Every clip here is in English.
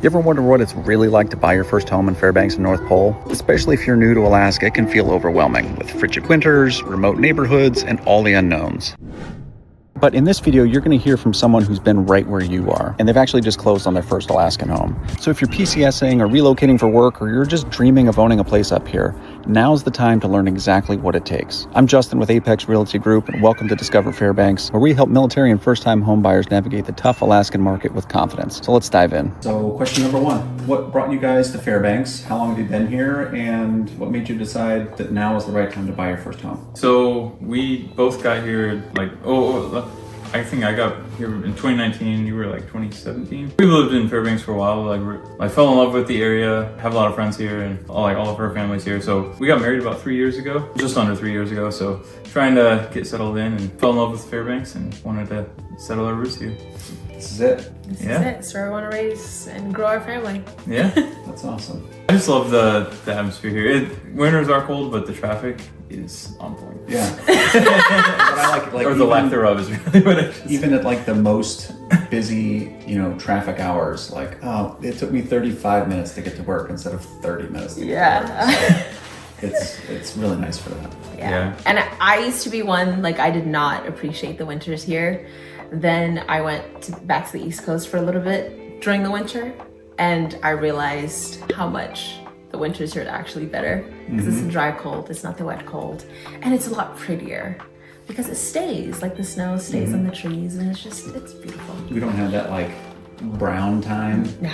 You ever wonder what it's really like to buy your first home in Fairbanks and North Pole? Especially if you're new to Alaska, it can feel overwhelming with frigid winters, remote neighborhoods, and all the unknowns. But in this video, you're going to hear from someone who's been right where you are, and they've actually just closed on their first Alaskan home. So if you're PCSing or relocating for work, or you're just dreaming of owning a place up here, now's the time to learn exactly what it takes. I'm Justin with Apex Realty Group, and welcome to Discover Fairbanks, where we help military and first-time home buyers navigate the tough Alaskan market with confidence. So let's dive in. So question number one, what brought you guys to Fairbanks? How long have you been here? And what made you decide that now is the right time to buy your first home? So we both got here I think I got here in 2019, you were like 2017. We lived in Fairbanks for a while, I fell in love with the area, have a lot of friends here, and all of our family's here. So we got married about 3 years ago, just under 3 years ago. So trying to get settled in and fell in love with Fairbanks and wanted to settle our roots here. This is it. This is it. So we want to raise and grow our family. Yeah. That's awesome. I just love the atmosphere here. Winters are cold, but the traffic is on point. Yeah. But I like or the lack thereof is really what it is. Even at like the most busy, traffic hours, it took me 35 minutes to get to work instead of 30 minutes to get to work. So it's really nice for that. Yeah. And I used to be one, I did not appreciate the winters here. Then I went back to the East Coast for a little bit during the winter, and I realized how much the winters are actually better because it's a dry cold, it's not the wet cold, and it's a lot prettier because it stays, the snow stays on the trees, and it's beautiful. We don't have that brown time. No.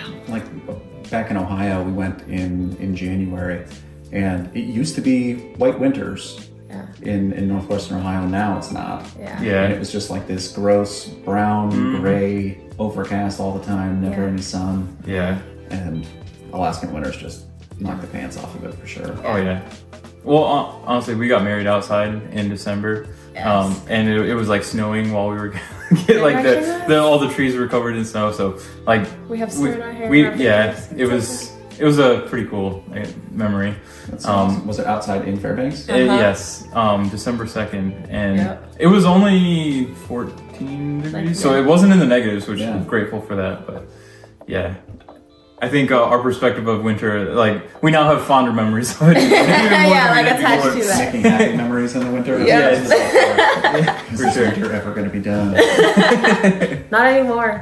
Back in Ohio, we went in January, and it used to be white winters. In northwestern Ohio. Now it's not. Yeah. And it was just this gross brown, gray, overcast all the time, never any sun. Yeah. And Alaskan winters just knock the pants off of it for sure. Oh yeah. Well, honestly, we got married outside in December, and it was snowing while we were all the trees were covered in snow. So we have snow in our hair. It was a pretty cool memory. That's awesome. Was it outside in Fairbanks? Yes, December 2nd, and it was only 14 degrees, so it wasn't in the negatives, which I'm grateful for that. But yeah, I think our perspective of winter, we now have fonder memories of it. Attached to that. Making happy memories in the winter. For sure. You're ever going to be done. Not anymore.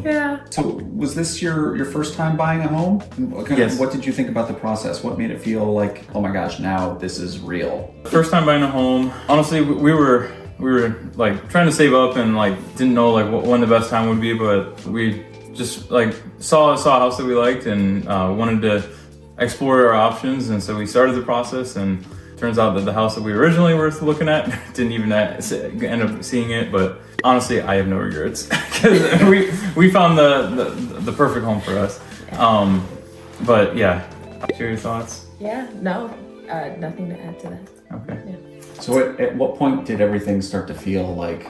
Yeah. So was this your first time buying a home? Yes. What did you think about the process? What made it feel like, oh my gosh, now this is real? First time buying a home, honestly, we were trying to save up and didn't know when the best time would be, but we just saw a house that we liked and wanted to explore our options, and so we started the process, and turns out that the house that we originally were looking at didn't even end up seeing it. But honestly, I have no regrets because we found the perfect home for us. But yeah, share your thoughts. Yeah, no, nothing to add to that. Okay. Yeah. So at what point did everything start to feel like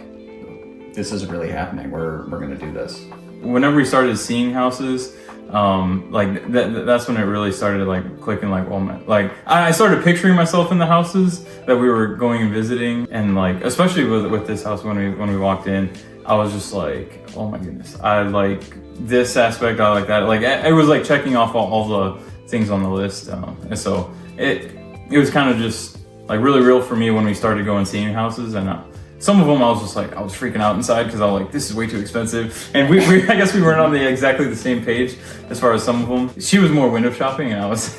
this is really happening? We're going to do this. Whenever we started seeing houses, that's when it really started clicking. I started picturing myself in the houses that we were going and visiting, and especially with this house when we walked in, I was just oh my goodness, I like this aspect, I like that. It was checking off all the things on the list, and so it was kind of just really real for me when we started going seeing houses. And some of them I was just I was freaking out inside because I was this is way too expensive. And we I guess we weren't on exactly the same page as far as some of them. She was more window shopping, and I was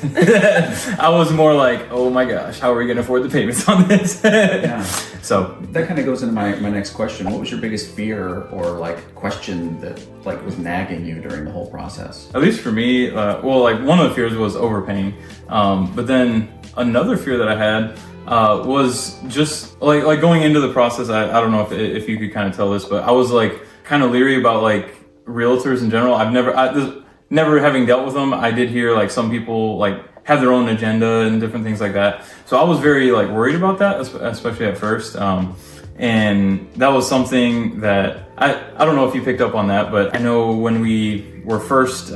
I was more oh my gosh, how are we going to afford the payments on this? Yeah. So that kind of goes into my next question. What was your biggest fear or question that was nagging you during the whole process? At least for me, one of the fears was overpaying. But then another fear that I had was just going into the process. I don't know if you could kind of tell this, but I was kind of leery about realtors in general. I've never having dealt with them. I did hear some people have their own agenda and different things like that. So I was very worried about that, especially at first. And that was something that I don't know if you picked up on that, but I know when we were first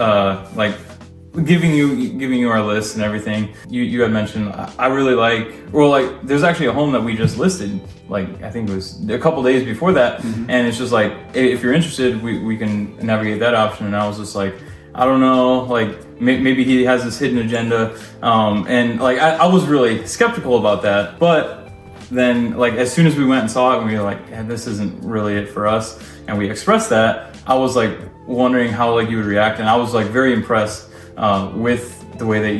giving you our list and everything, you had mentioned I really like, well, like there's actually a home that we just listed, like I think it was a couple days before that, and it's just like, if you're interested, we can navigate that option. And I was just like, I don't know, like maybe he has this hidden agenda, and like I was really skeptical about that. But then, like as soon as we went and saw it, and we were like, yeah, this isn't really it for us, and we expressed that, I was like wondering how like you would react, and I was like very impressed with the way that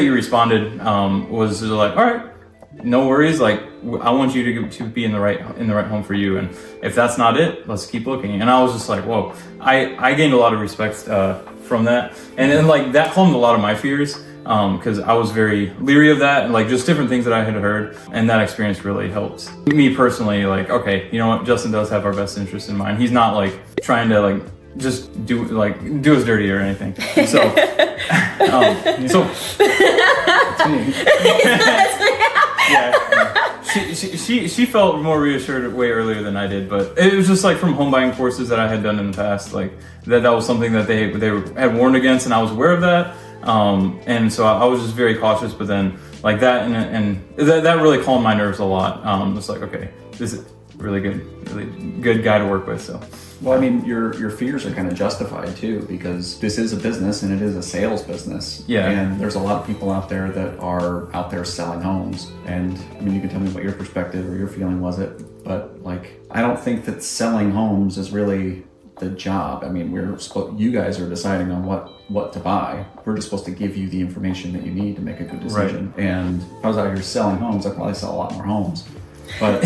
you responded. Was like, all right, no worries, like I want you to be in the right home for you, and if that's not it, let's keep looking. And I was just like, whoa, I gained a lot of respect from that, and then like that calmed a lot of my fears, because I was very leery of that, and like just different things that I had heard, and that experience really helped me personally. Like, okay, you know what, Justin does have our best interest in mind. He's not like trying to like just do us dirty or anything. So, yeah, she felt more reassured way earlier than I did, but it was just like from home buying courses that I had done in the past, like that was something that they had warned against, and I was aware of that. And so I was just very cautious, but then like that and that really calmed my nerves a lot. It's like, okay, this is really good guy to work with. So, well, I mean, your fears are kind of justified too, because this is a business and it is a sales business. Yeah. And there's a lot of people out there that are out there selling homes. And I mean, you can tell me what your perspective or your feeling was it, but like, I don't think that selling homes is really the job. I mean, you guys are deciding on what to buy. We're just supposed to give you the information that you need to make a good decision. Right. And if I was out here selling homes, I'd probably sell a lot more homes. But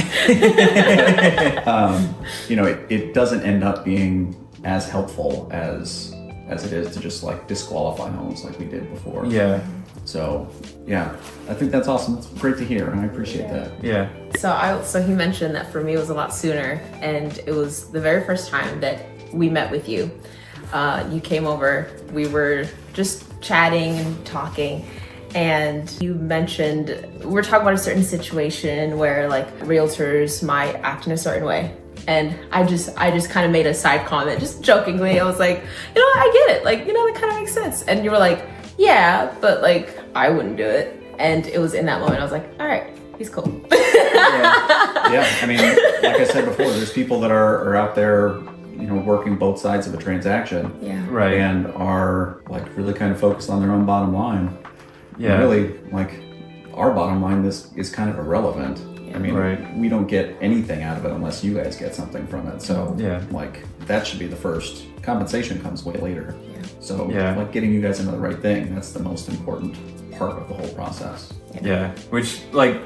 you know, it doesn't end up being as helpful as it is to just like disqualify homes like we did before. Yeah. So yeah, I think that's awesome. It's great to hear, and I appreciate that. Yeah. So he mentioned that for me it was a lot sooner, and it was the very first time that we met with you. You came over. We were just chatting and talking. And you mentioned, we're talking about a certain situation where like realtors might act in a certain way. And I just kind of made a side comment, just jokingly. I was like, you know what, I get it. Like, you know, that kind of makes sense. And you were like, yeah, but like, I wouldn't do it. And it was in that moment, I was like, all right, he's cool. Yeah, I mean, like I said before, there's people that are out there, you know, working both sides of a transaction. Yeah. Right. And are like really kind of focused on their own bottom line. Yeah. And really, like, our bottom line is kind of irrelevant. I mean, right. We don't get anything out of it unless you guys get something from it. So, yeah, like, that should be the first. Compensation comes way later. Yeah. So, yeah, like, getting you guys into the right thing, that's the most important part of the whole process. Yeah, which, like,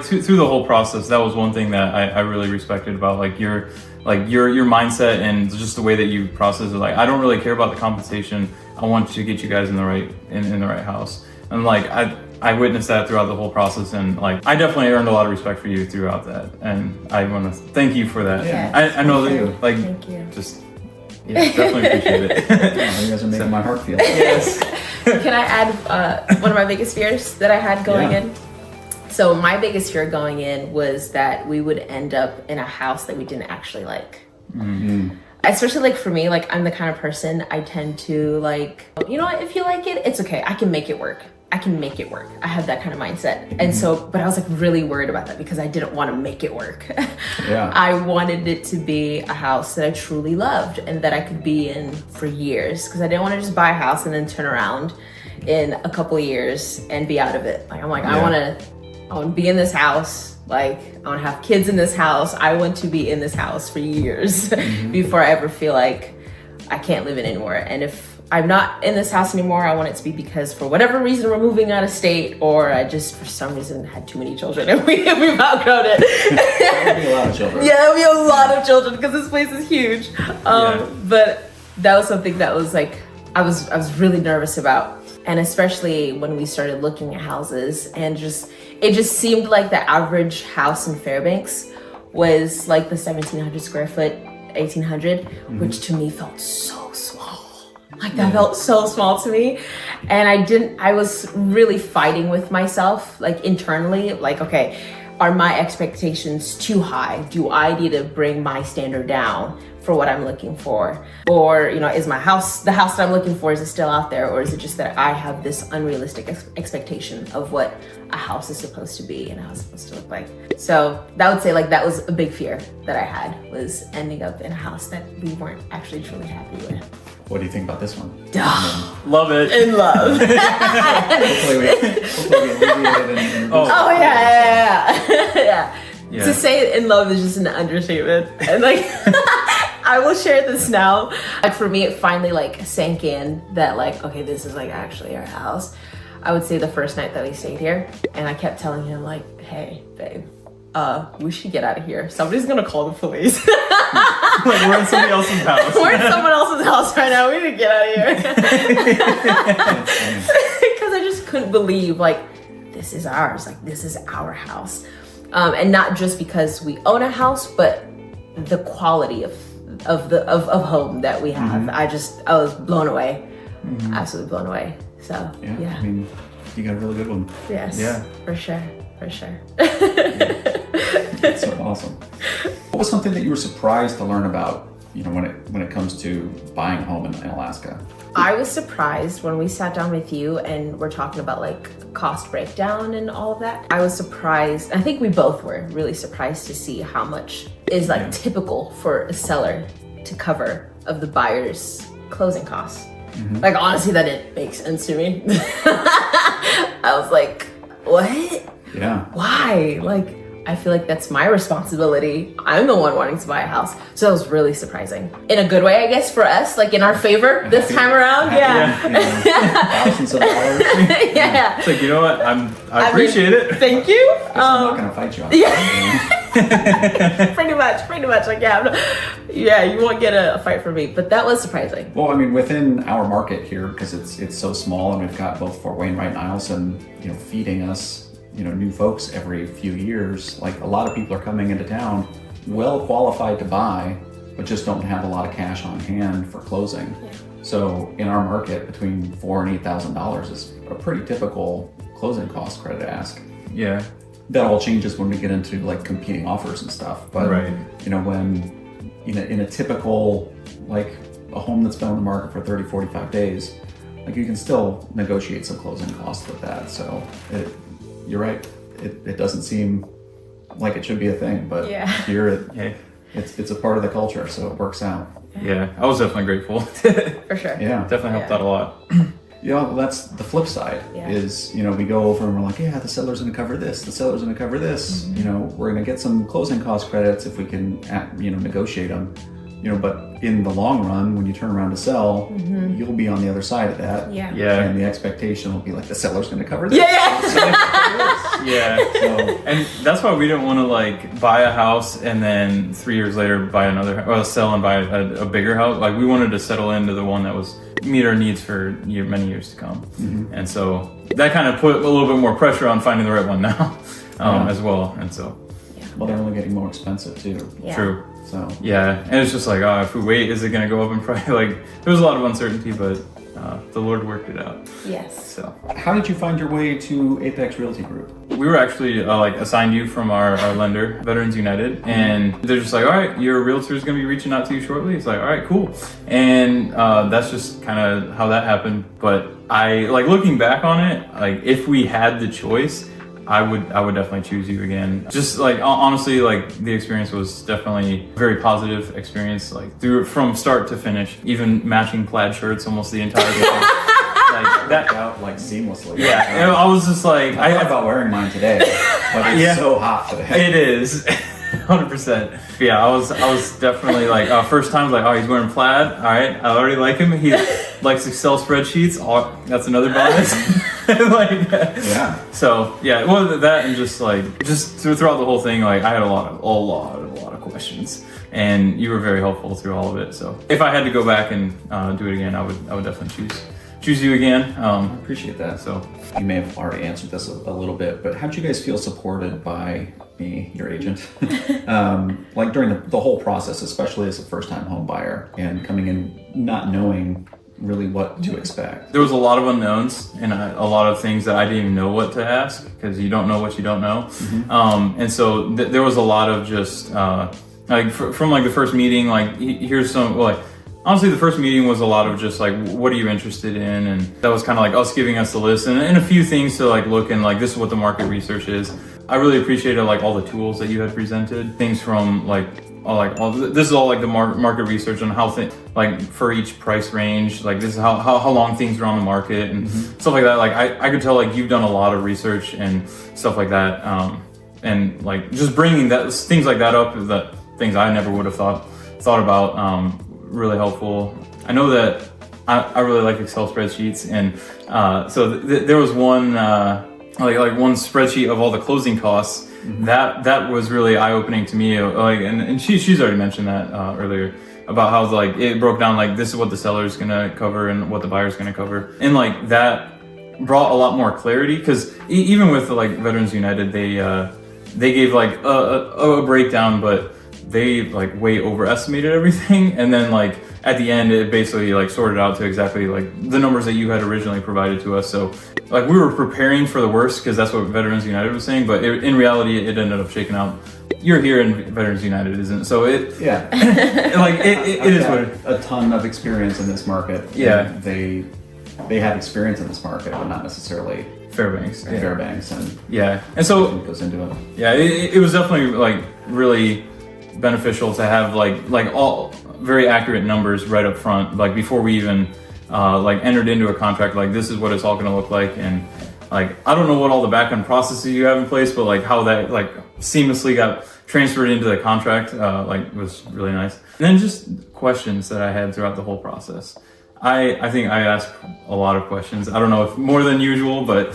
through the whole process, that was one thing that I really respected about, like, your mindset and just the way that you process it. Like, I don't really care about the compensation. I want to get you guys in the right house. And like I witnessed that throughout the whole process, and like I definitely earned a lot of respect for you throughout that, and I want to thank you for that. Yeah. I know that like thank you. Just definitely appreciate it. Yeah, you guys are making my heart feel. Yes. Can I add one of my biggest fears that I had going in? So my biggest fear going in was that we would end up in a house that we didn't actually like. Mm-hmm. Especially like for me, like I'm the kind of person, I tend to like, you know what, if you like it, it's okay. I can make it work. I have that kind of mindset. And so, but I was like really worried about that because I didn't want to make it work. Yeah. I wanted it to be a house that I truly loved and that I could be in for years, because I didn't want to just buy a house and then turn around in a couple of years and be out of it. Like I'm like, I want to be in this house. Like I want to have kids in this house. I want to be in this house for years before I ever feel like I can't live in it anymore. And if I'm not in this house anymore, I want it to be because for whatever reason we're moving out of state, or I just for some reason had too many children and we've outgrown it. There'll be a lot of children. Yeah, there'll be a lot of children because this place is huge. But that was something that was like I was really nervous about, and especially when we started looking at houses, and it just seemed like the average house in Fairbanks was like the 1,700 square foot, 1,800, which to me felt so small. Like that felt so small to me. And I was really fighting with myself, like internally, like, okay, are my expectations too high? Do I need to bring my standard down for what I'm looking for? Or, you know, is the house that I'm looking for, is it still out there? Or is it just that I have this unrealistic expectation of what a house is supposed to be and how it's supposed to look like? So I would say like that was a big fear that I had, was ending up in a house that we weren't actually truly happy with. What do you think about this one? Love it. In love. Hopefully we alleviated and Oh yeah. Yeah. To say in love is just an understatement. And like, I will share this now. Like for me, it finally like sank in that like, okay, this is like actually our house. I would say the first night that we stayed here, and I kept telling him like, hey, babe, we should get out of here. Somebody's gonna call the police. Like we're in somebody else's house. We're in someone else's house right now. We need to get out of here. Because I just couldn't believe like, this is ours. Like this is our house. And not just because we own a house, but the quality of home that we have. I was blown away, absolutely blown away. So yeah. I mean, you got a really good one. Yes. Yeah. For sure. That's so awesome. What was something that you were surprised to learn about, you know, when it comes to buying a home in Alaska? I was surprised when we sat down with you and we're talking about like cost breakdown and all of that. I was surprised. I think we both were really surprised to see how much is like typical for a seller to cover of the buyer's closing costs. Like honestly, that didn't make sense to me. I was like, what? Yeah. Why? Like, I feel like that's my responsibility. I'm the one wanting to buy a house. So that was really surprising. In a good way, I guess, for us, like in our favor this time around. Yeah. You know, thousands of dollars. Yeah. It's like, you know what? I appreciate it. Thank you. I'm not gonna fight you on Yeah. Pretty much. Like, yeah, you won't get a fight from me. But that was surprising. Well, I mean, within our market here, because it's so small, and we've got both Fort Wayne, Wright, and Eielson, you know, feeding us, you know, new folks every few years. Like a lot of people are coming into town well qualified to buy, but just don't have a lot of cash on hand for closing. Yeah. So in our market, between $4,000 and $8,000 is a pretty typical closing cost credit ask. Yeah. That all changes when we get into like competing offers and stuff. But you know, when in a typical, like a home that's been on the market for 30, 45 days, like you can still negotiate some closing costs with that. So you're right. It doesn't seem like it should be a thing, but here it's a part of the culture, so it works out. Yeah, I was definitely grateful. For sure. Yeah, definitely helped out a lot. You know, that's the flip side. Is, you know, we go over and we're like, yeah, the seller's going to cover this. The seller's going to cover this. You know, we're going to get some closing cost credits if we can, you know, negotiate them. You know, but in the long run, when you turn around to sell, you'll be on the other side of that. Yeah. And the expectation will be like, the seller's going to cover this. Yeah. So, and that's why we didn't want to like buy a house and then 3 years later buy another, or sell and buy a bigger house. Like we wanted to settle into the one that was meet our needs for many years to come. And so that kind of put a little bit more pressure on finding the right one now as well. And so. Well, they're only getting more expensive too. Yeah. True. So yeah, and it's just like, if we wait, is it going to go up in price? Like there was a lot of uncertainty, but the Lord worked it out. Yes. So how did you find your way to Apex Realty Group? we were actually like assigned you from our lender, Veterans United, and they're just like, all right, your realtor is going to be reaching out to you shortly. It's like, all right, cool. And that's just kind of how that happened. But I like looking back on it, like if we had the choice, I would definitely choose you again. Just like honestly, like the experience was definitely a very positive experience, like from start to finish, even matching plaid shirts almost the entire day. Like that out like seamlessly. Yeah, and I was just like, I thought about wearing mine today, but it's so hot today. It is. 100%. Yeah, I was definitely like, first time like, oh, he's wearing plaid. All right, I already like him. He likes Excel spreadsheets. Oh, that's another bonus. Like, yeah. So yeah, well, that and just throughout the whole thing, like I had a lot of questions, and you were very helpful through all of it. So if I had to go back and do it again, I would definitely choose you again. I appreciate that. So you may have already answered this a little bit, but how did you guys feel supported by me, your agent, like during the whole process, especially as a first-time home buyer and coming in not knowing really what to expect? There was a lot of unknowns and a lot of things that I didn't even know what to ask because you don't know what you don't know. Mm-hmm. And so there was a lot of just Like from like the first meeting, like here's some, well, like honestly, the first meeting was a lot of just like, what are you interested in? And that was kind of like us giving us the list and a few things to like look and like, this is what the market research is. I really appreciated like all the tools that you had presented, things from this is all like the market research on how like for each price range, like this is how long things are on the market and stuff like that. Like I could tell like you've done a lot of research and stuff like that. And like just bringing things like that up is that things I never would have thought about, really helpful. I know that I really like Excel spreadsheets, and so there was one like one spreadsheet of all the closing costs. That was really eye-opening to me. Like, and she's already mentioned that earlier about how like it broke down like this is what the seller's gonna cover and what the buyer's gonna cover, and like that brought a lot more clarity because even with like Veterans United, they gave like a breakdown, but they like way overestimated everything, and then like at the end it basically like sorted out to exactly like the numbers that you had originally provided to us. So like we were preparing for the worst because that's what Veterans United was saying, but in reality it ended up shaking out. You're here and Veterans United isn't, so it like it is what a ton of experience in this market. Yeah, they have experience in this market, but not necessarily Fairbanks. And so goes into it. Yeah, it was definitely like really beneficial to have like all very accurate numbers right up front, like before we even like entered into a contract. Like this is what it's all going to look like, and like I don't know what all the back-end processes you have in place, but like how that like seamlessly got transferred into the contract like was really nice. And then just questions that I had throughout the whole process. I think I asked a lot of questions. I don't know if more than usual, but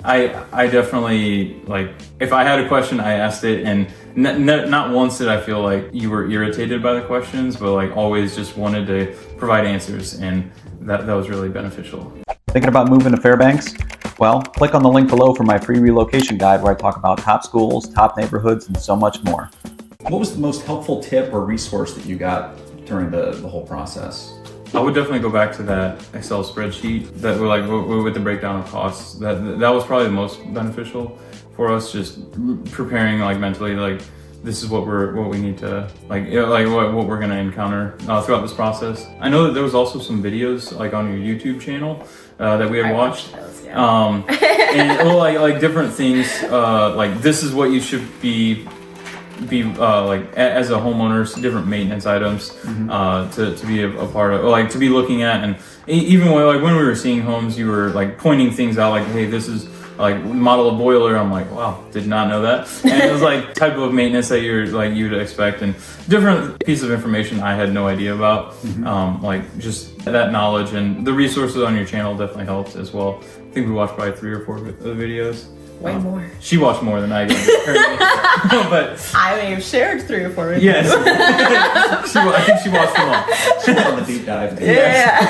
I definitely, like, if I had a question, I asked it, and not once did I feel like you were irritated by the questions, but like always just wanted to provide answers, and that was really beneficial. Thinking about moving to Fairbanks? Well, click on the link below for my free relocation guide where I talk about top schools, top neighborhoods, and so much more. What was the most helpful tip or resource that you got during the whole process? I would definitely go back to that Excel spreadsheet that were like with the breakdown of costs. That was probably the most beneficial for us, just preparing like mentally, like this is what we need to like what we're gonna encounter throughout this process. I know that there was also some videos like on your YouTube channel that we had watched. Those, yeah. And well, like different things, like this is what you should be like as a homeowner, different maintenance items to be a part of, or like to be looking at. And even when we were seeing homes, you were like pointing things out, like, hey, this is like model of boiler. I'm like, wow, did not know that. And it was like type of maintenance that you'd expect, and different pieces of information I had no idea about. Like just that knowledge, and the resources on your channel definitely helped as well. I think we watched probably 3 or 4 of the videos. Way more. She watched more than I did. But I may have shared 3 or 4 videos. yes, I think she watched them all. She was on the deep dive. Yeah.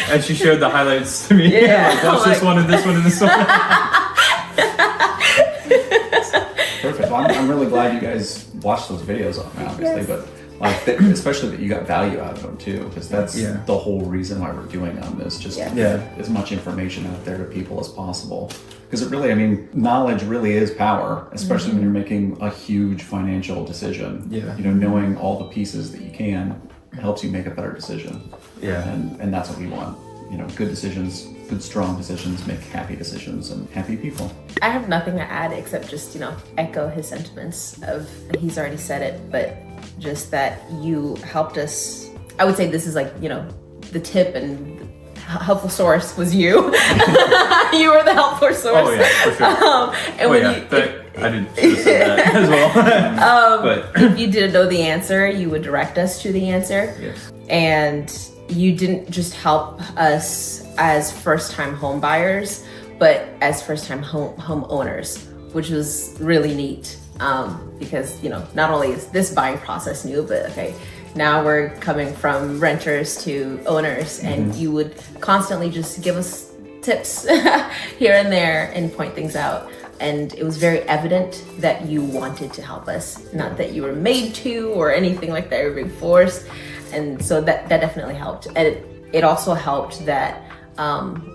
And she shared the highlights to me. Yeah. Like, watch this one and this one and this one. Perfect. Well, I'm really glad you guys watched those videos, obviously, but like especially that you got value out of them too, because that's the whole reason why we're doing them, is just to get as much information out there to people as possible. Because it really, I mean, knowledge really is power, especially when you're making a huge financial decision. Yeah. You know, knowing all the pieces that you can helps you make a better decision. Yeah. And that's what we want. You know, good decisions, good strong decisions make happy decisions and happy people. I have nothing to add except just, echo his sentiments of, he's already said it, but just that you helped us. I would say this is like, the tip and helpful source was you. You were the helpful source. Oh yeah, for sure. I didn't say that as well. But if you didn't know the answer, you would direct us to the answer. Yes. And you didn't just help us as first-time home buyers, but as first-time home owners, which was really neat. Because, not only is this buying process new, but okay, now we're coming from renters to owners, and you would constantly just give us tips here and there and point things out. And it was very evident that you wanted to help us, not that you were made to or anything like that, you were being forced. And so that definitely helped. And it also helped that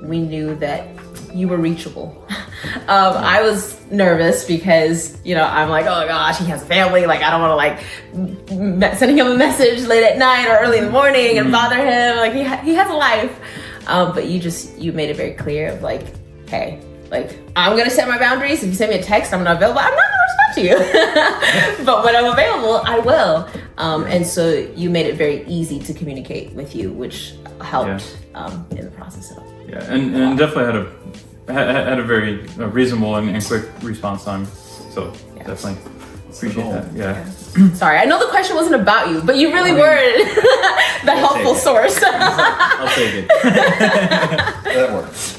we knew that you were reachable. I was nervous because, you know, I'm like, oh gosh, he has a family. Like, I don't want to like sending him a message late at night or early in the morning and bother him. Like he has a life. But you made it very clear of like, hey, like I'm gonna set my boundaries. If you send me a text, I'm not available. I'm not gonna respond to you. But when I'm available, I will. And so you made it very easy to communicate with you, which helped in the process of it. Yeah, and definitely had a very reasonable and quick response time. So definitely appreciate that. Yeah. Sorry, I know the question wasn't about you, but you really were the helpful source. I'll take it. That works.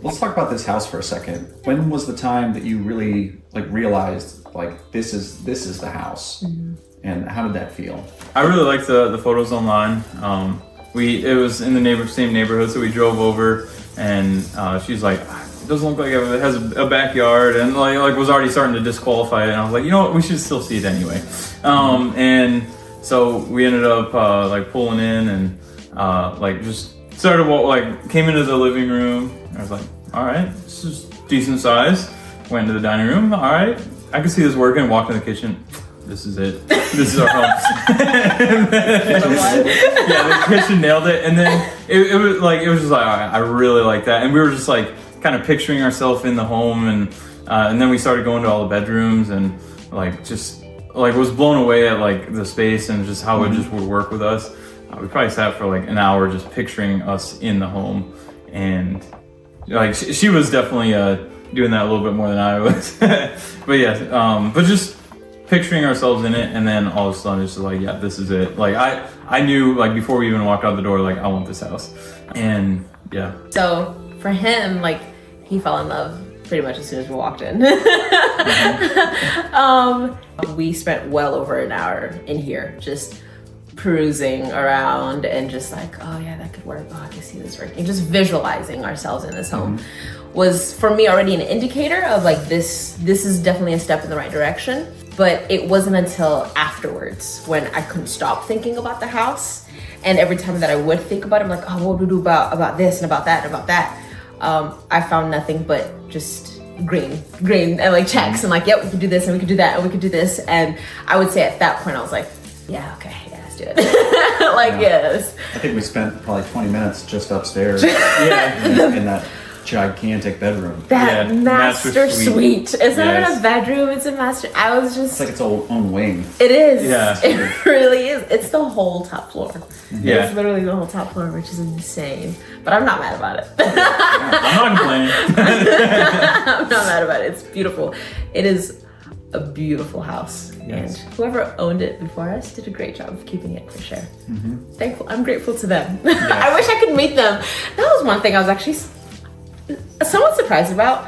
Let's talk about this house for a second. When was the time that you really like realized like this is the house, and how did that feel? I really liked the photos online. It was in the same neighborhood, so we drove over, and she's like, it doesn't look like it has a backyard, and like was already starting to disqualify it. And I was like, you know what, we should still see it anyway. And so we ended up like pulling in and like just started came into the living room. I was like, all right, this is decent size. Went into the dining room. All right, I can see this working. Walked in the kitchen. This is it. This is our home. The kitchen nailed it. And then it was just like, all right, I really like that. And we were just like kind of picturing ourselves in the home, and then we started going to all the bedrooms and like just like was blown away at like the space and just how it just would work with us. We probably sat for like an hour just picturing us in the home, and like she was definitely doing that a little bit more than I was. But yeah, but just picturing ourselves in it, and then all of a sudden it's just like, yeah, this is it. Like I knew like before we even walked out the door, like I want this house. And yeah. So for him, like he fell in love pretty much as soon as we walked in. We spent well over an hour in here just perusing around and just like, oh yeah, that could work. Oh, I can see this working. Just visualizing ourselves in this home was for me already an indicator of like this is definitely a step in the right direction. But it wasn't until afterwards when I couldn't stop thinking about the house. And every time that I would think about it, I'm like, oh, what do we do about this and about that and about that? I found nothing but just green and like checks and like, yep, we could do this and we could do that and we could do this. And I would say at that point, I was like, yeah, okay, yeah, let's do it. Yes. I think we spent probably 20 minutes just upstairs. In that gigantic bedroom. That master suite. It's not even a bedroom, it's a master. I was just... It's like its own wing. It is. Yeah. It really is. It's the whole top floor. Yeah. It's literally the whole top floor, which is insane. But I'm not mad about it. I'm not complaining. I'm not mad about it. It's beautiful. It is a beautiful house. Yes. And whoever owned it before us did a great job of keeping it, for sure. I'm grateful to them. I wish I could meet them. That was one thing I was actually somewhat surprised about,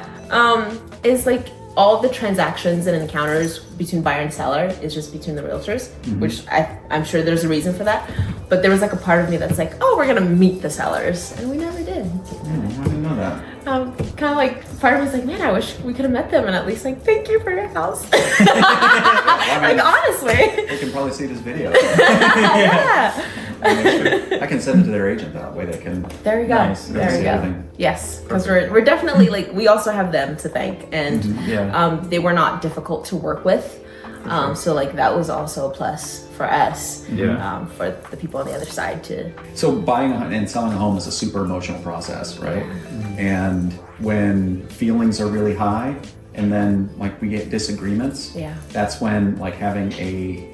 is like all the transactions and encounters between buyer and seller is just between the realtors, which I'm sure there's a reason for that. But there was like a part of me that's like, oh, we're gonna meet the sellers, and we never did. I didn't know that. Kind of like part of me was like, man, I wish we could have met them and at least like, thank you for your house. Like honestly, They can probably see this video. yeah. I can send it to their agent that way. They can. There we go. Nice. There we see go. everything. Yes, because we're definitely like, we also have them to thank, and they were not difficult to work with. So like that was also a plus for us. For the people on the other side to. So buying and selling a home is a super emotional process, right? And when feelings are really high, and then like we get disagreements, that's when like having a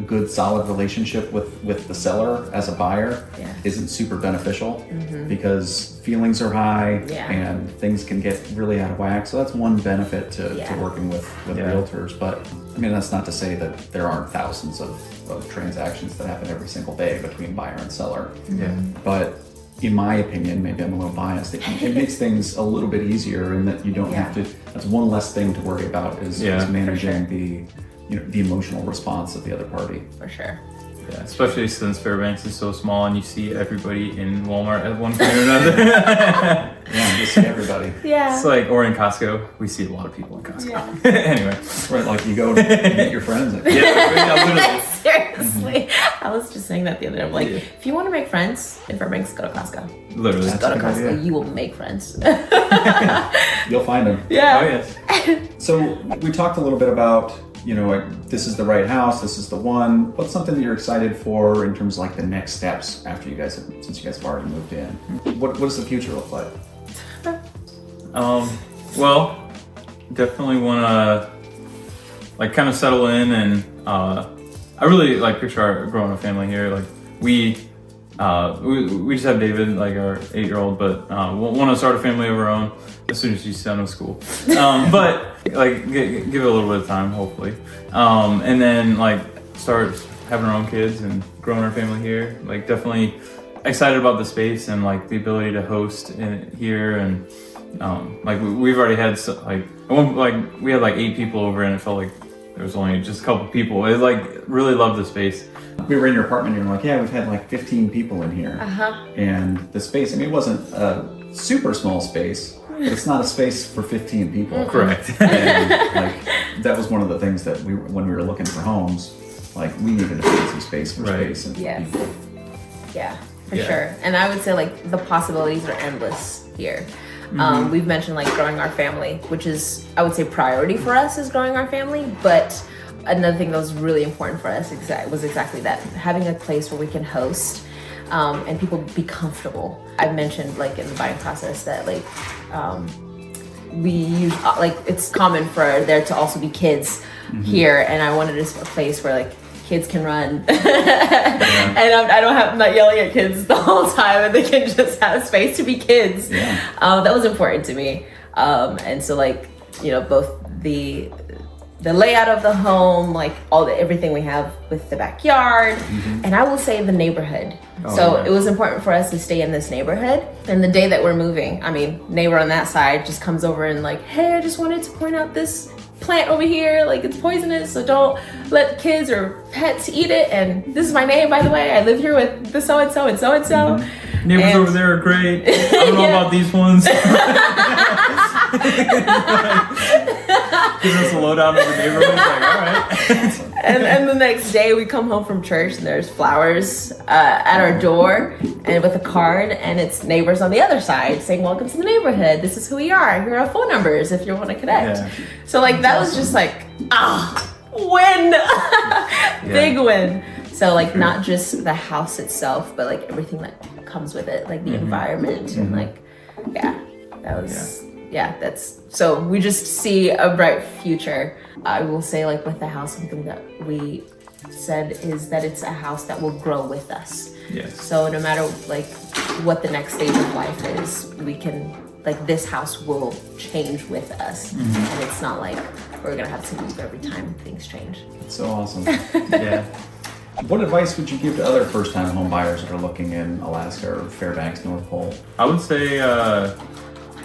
good solid relationship with the seller as a buyer isn't super beneficial, because feelings are high and things can get really out of whack. So that's one benefit to working with realtors. But I mean, that's not to say that there aren't thousands of transactions that happen every single day between buyer and seller. But in my opinion, maybe I'm a little biased, it makes things a little bit easier in that you don't have to, that's one less thing to worry about is managing the emotional response of the other party. For sure. Yeah, especially since Fairbanks is so small and you see everybody in Walmart at one point or another. You see everybody. It's like, or in Costco, we see a lot of people in Costco. Anyway. Right, like you go to meet your friends. Literally. Seriously. I was just saying that the other day. I'm like, if you want to make friends in Fairbanks, go to Costco. Literally. Just go to Costco. You will make friends. You'll find them. Yeah. Oh, yes. So we talked a little bit about, like, this is the right house, this is the one. What's something that you're excited for in terms of like the next steps after since you guys have already moved in? What does the future look like? Well, definitely want to like kind of settle in, and I really like picture our growing a family here. Like we just have David, like our 8-year-old, but want to start a family of our own as soon as she's done with school. But like give it a little bit of time, hopefully, and then like start having our own kids and growing our family here. Like definitely excited about the space and like the ability to host in here, and like we've already had we had like 8 people over, and it felt like there was only just a couple people. I like really loved the space. We were in your apartment and you're like, yeah, we've had like 15 people in here. And the space, I mean, it wasn't a super small space, but it's not a space for 15 people. Correct. And like that was one of the things that when we were looking for homes, like we needed to find some space for space and people. Yeah, for sure. And I would say like the possibilities are endless here. We've mentioned like growing our family, which is, I would say, priority for us is growing our family. But another thing that was really important for us was exactly that, having a place where we can host and people be comfortable. I mentioned like in the buying process that like we use like it's common for there to also be kids here, and I wanted a place where like kids can run and I'm not yelling at kids the whole time, and they can just have space to be kids. That was important to me, and so like both the layout of the home, like everything we have with the backyard, and I will say the neighborhood. It was important for us to stay in this neighborhood. And the day that we're moving, I mean, neighbor on that side just comes over and like, hey, I just wanted to point out this plant over here, like it's poisonous, so don't let kids or pets eat it. And this is my name, by the way. I live here with the so-and-so and so-and-so. Neighbors over there are great. I don't know about these ones. Gives us a lowdown of the neighborhood. Like, all right. and the next day we come home from church and there's flowers at our door and with a card, and it's neighbors on the other side saying, welcome to the neighborhood. This is who we are. Here are our phone numbers if you want to connect. So like that was just like, win. Big win. So like not just the house itself, but like everything that comes with it, like the environment and like, that was... Yeah, so we just see a bright future. I will say like with the house, something that we said is that it's a house that will grow with us. Yes. So no matter like what the next stage of life is, we can, like this house will change with us. And it's not like we're gonna have to move every time things change. That's so awesome. What advice would you give to other first-time home buyers that are looking in Alaska or Fairbanks, North Pole? I would say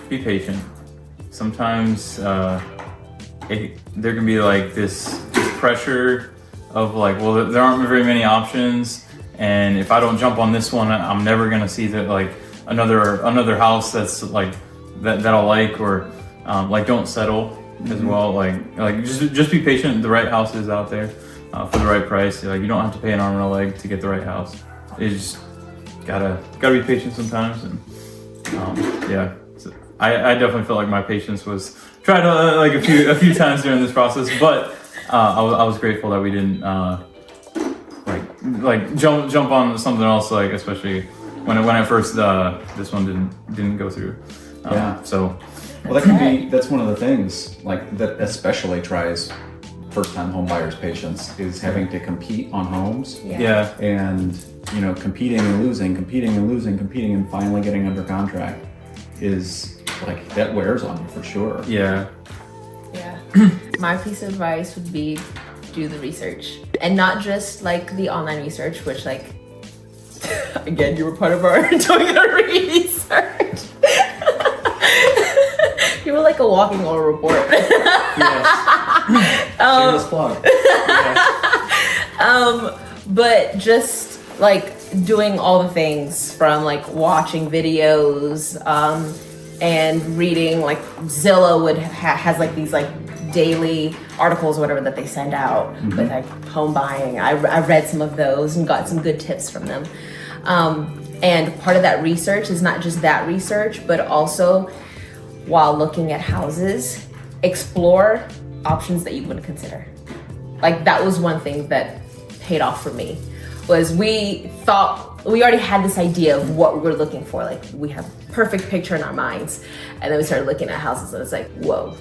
be patient. Sometimes there can be like this pressure of like, well, there aren't very many options, and if I don't jump on this one, I'm never gonna see that like another house that's like that I'll like, or like don't settle as well. Like just be patient. The right house is out there for the right price. Like you don't have to pay an arm and a leg to get the right house. You just gotta be patient sometimes, and I definitely felt like my patience was tried like a few times during this process, but I was grateful that we didn't like jump on something else, like especially when at first this one didn't go through. So well, that's one of the things like that especially tries first-time home buyers' patience, is having to compete on homes. And competing and losing, and finally getting under contract is like that wears on you for sure. My piece of advice would be do the research, and not just like the online research, which like again you were part of our doing our research. You were like a walking oral report. Shameless plug. But just like doing all the things from like watching videos and reading, like Zillow has like these like daily articles or whatever that they send out with like home buying. I read some of those and got some good tips from them. And part of that research is not just that research, but also while looking at houses, explore options that you wouldn't consider. Like that was one thing that paid off for me, was we already had this idea of what we were looking for. Like we have a perfect picture in our minds. And then we started looking at houses and it's like, whoa,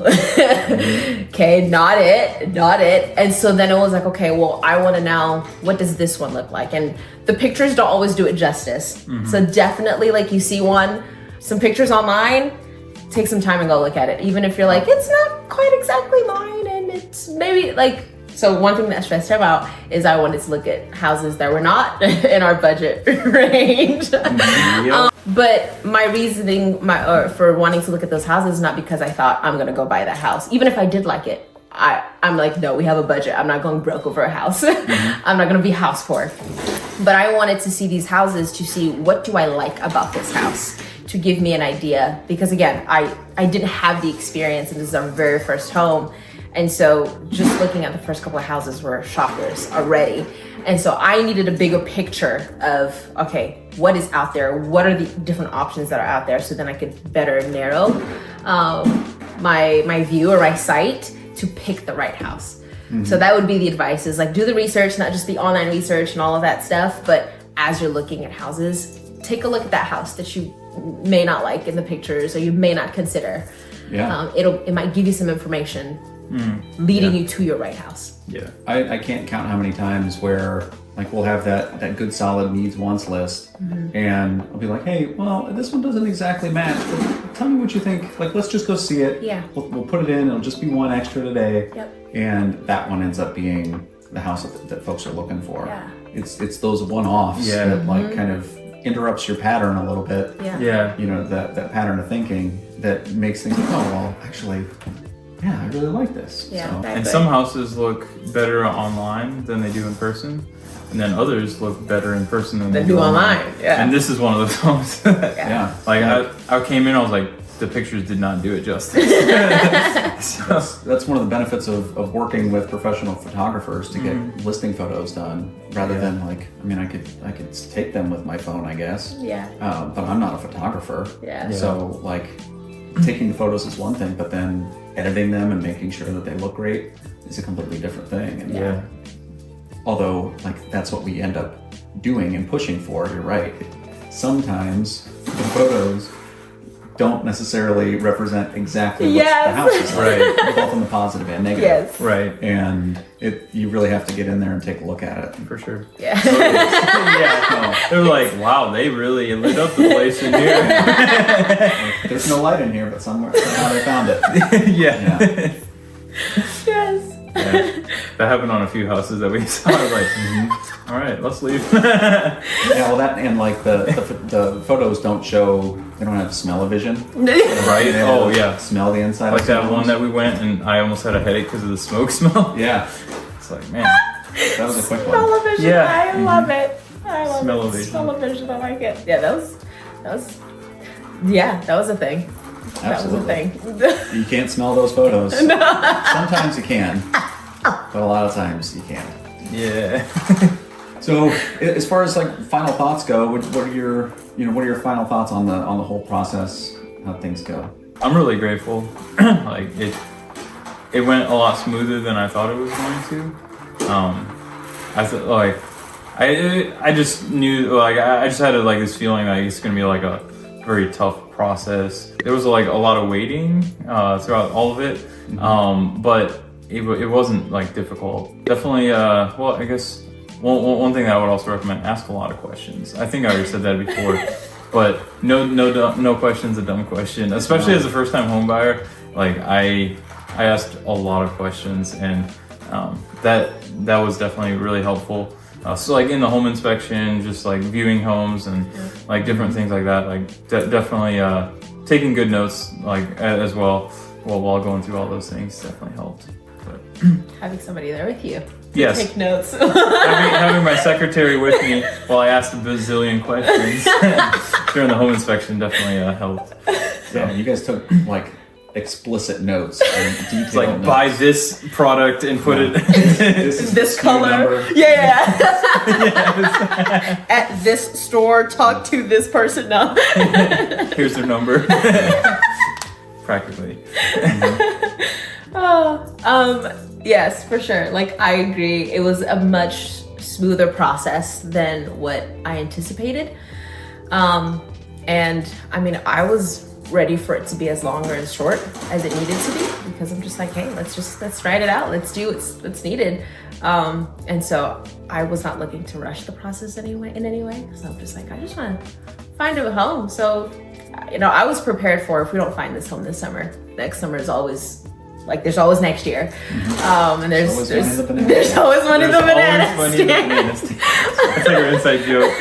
okay, not it. And so then it was like, okay, well, I want to now, what does this one look like? And the pictures don't always do it justice. So definitely, like, you see some pictures online, take some time and go look at it. Even if you're like, it's not quite exactly mine and it's maybe like, so one thing that stressed him out is I wanted to look at houses that were not in our budget range. But my reasoning for wanting to look at those houses is not because I thought I'm gonna go buy that house. Even if I did like it, I'm like, no, we have a budget. I'm not going broke over a house. I'm not gonna be house poor. But I wanted to see these houses to see, what do I like about this house, to give me an idea. Because again, I didn't have the experience and this is our very first home. And so just looking at the first couple of houses were shockers already. And so I needed a bigger picture of, okay, what is out there? What are the different options that are out there? So then I could better narrow my view or my sight to pick the right house. So that would be the advice, is like, do the research, not just the online research and all of that stuff, but as you're looking at houses, take a look at that house that you may not like in the pictures or you may not consider. Yeah. It might give you some information leading you to your right house. Yeah. I can't count how many times where like we'll have that good solid needs wants list and I'll be like, hey, well, this one doesn't exactly match, but tell me what you think. Like, let's just go see it. Yeah. We'll put it in. It'll just be one extra today. Yep. And that one ends up being the house that folks are looking for. Yeah. It's those one-offs that like kind of interrupts your pattern a little bit. Yeah. You know, that pattern of thinking that makes things like, oh, well, actually, yeah, I really like this. Yeah. So. And some houses look better online than they do in person. And then others look better in person than they do online. Yeah. And this is one of those homes. Yeah. Like I came in, I was like, the pictures did not do it justice. That's one of the benefits of working with professional photographers to get listing photos done, rather than like, I mean, I could take them with my phone, I guess. Yeah. But I'm not a photographer. Yeah. So like, taking the photos is one thing, but then editing them and making sure that they look great is a completely different thing. And although like that's what we end up doing and pushing for, you're right. Sometimes the photos don't necessarily represent exactly what the house is like, both on the positive and negative. Yes. Right. And you really have to get in there and take a look at it. For sure. Yeah. Yeah. They're like, wow, they really lit up the place in here. There's no light in here, but somehow they found it. Yeah. Yes. Yeah. That happened on a few houses that we saw. I was like, all right, let's leave. Yeah, well, that and like the photos don't show, they don't have smell-o-vision. Right? Oh, yeah. Smell the inside. Like of that homes. one that we went and I almost had a headache because of the smoke smell. Yeah, It's like, man. that was a quick one. Smell-o-vision. Yeah. I love it. I love Smell-o-vision. it. Smell-o-vision. I like it. Yeah, that was a thing. Absolutely. That was a thing. You can't smell those photos. Sometimes you can, but a lot of times you can't. Yeah. So, as far as like final thoughts go, what are your final thoughts on the whole process? How things go? I'm really grateful. Like it went a lot smoother than I thought it was going to. I thought like I just knew, like I just had this feeling like it's gonna be like a very tough process. There was like a lot of waiting throughout all of it, but it wasn't like difficult. Definitely, well, I guess one thing that I would also recommend: ask a lot of questions. I think I already said that before, but no question's a dumb question, especially as a first-time home buyer. Like I asked a lot of questions, and that was definitely really helpful. So like in the home inspection, just like viewing homes and like different things like that, like definitely taking good notes like as well while going through all those things definitely helped. But Having somebody there with you. Yes. Take notes. having my secretary with me while I asked a bazillion questions during the home inspection definitely helped. Yeah, you guys took like explicit notes and detailed It's like notes. buy this product and put it. This is This the SKU color. number. Yeah. Yes. At this store, talk to this person. No. Here's their number. Practically. Yes, for sure. Like, I agree. It was a much smoother process than what I anticipated. And I mean, I was ready for it to be as long or as short as it needed to be, because I'm just like, hey, let's write it out. Let's do what's needed. And so I was not looking to rush the process in any way. So I'm just like, I just want to find a home. So, I was prepared for, if we don't find this home this summer, next summer is always, like, there's always next year. And there's always one in the banana stand. That's like your inside joke.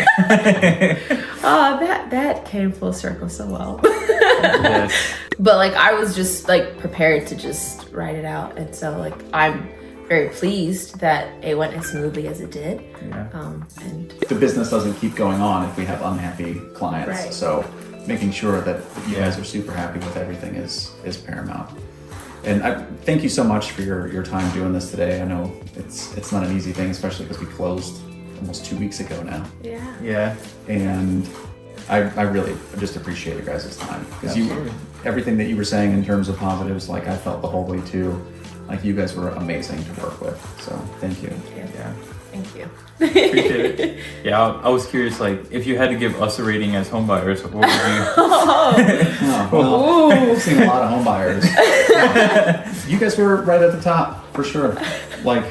Oh, that came full circle so well. Yes. But like, I was just like prepared to just write it out. And so like, I'm very pleased that it went as smoothly as it did. Yeah. And The business doesn't keep going on if we have unhappy clients. Right. So making sure that you guys are super happy with everything is paramount. And I thank you so much for your time doing this today. I know it's not an easy thing, especially because we closed almost 2 weeks ago now. yeah. Yeah. And I really just appreciate your guys' time, because Absolutely. everything that you were saying in terms of positives, like I felt the whole way too. Like, you guys were amazing to work with. So thank you. Yeah. Thank you. Appreciate it. Yeah, I was curious, like, if you had to give us a rating as home buyers, what would you? Oh, well, I've seen a lot of home buyers. You guys were right at the top for sure. Like,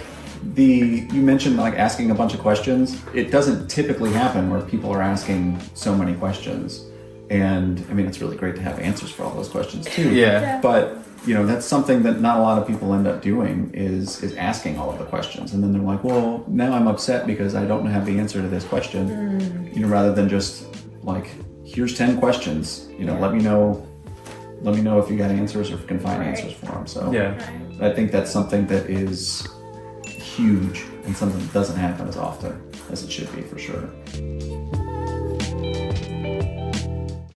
you mentioned like asking a bunch of questions. It doesn't typically happen where people are asking so many questions. And I mean, it's really great to have answers for all those questions too. Yeah. But that's something that not a lot of people end up doing is asking all of the questions. And then they're like, well, now I'm upset because I don't have the answer to this question. Rather than just like, here's 10 questions, let me know if you got answers or if you can find answers for them. So Yeah. I think that's something that is huge and something that doesn't happen as often as it should be, for sure.